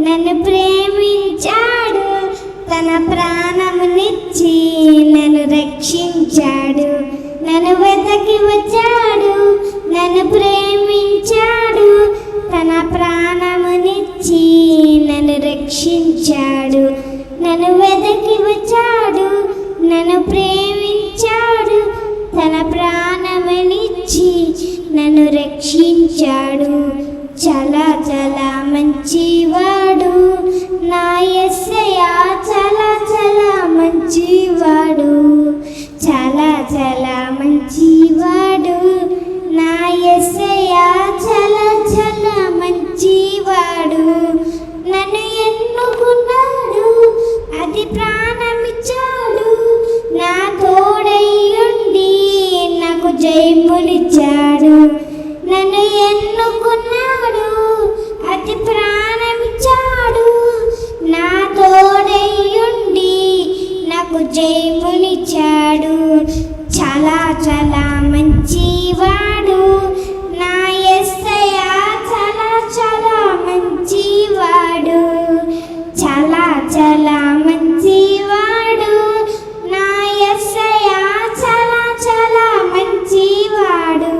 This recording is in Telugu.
నన్ను ప్రేమించాడు, తన ప్రాణమునిచ్చి నన్ను రక్షించాడు. నన్ను వెతకి వచ్చాడు, నన్ను ప్రేమించాడు, తన ప్రాణమునిచ్చి నన్ను రక్షించాడు. నన్ను వెతకి వచ్చాడు, నన్ను ప్రేమించాడు, తన ప్రాణమునిచ్చి నన్ను రక్షించాడు. చాలా చాలా మంచివాడు నా యేసయ్యా, చాలా చాలా మంచివాడు, చాలా చాలా మంచివాడు నా యేసయ్యా, చాలా చాలా మంచివాడు. నన్ను ఎన్నుకున్నాడు, అది ప్రాణమిచ్చాడు, నా తోడయ్యుండి నాకు జయములిచ్చాడు. నన్ను ఎన్నుకున్నాడు, అది ప్రాణమిచ్చాడు, నా తోడయ్యుండి నాకు జయమునిచ్చాడు. చాలా చాలా మంచివాడు నా యేసయ్యా, చాలా చాలా మంచివాడు, చాలా చాలా మంచివాడు నా యేసయ్యా, చాలా చాలా మంచివాడు.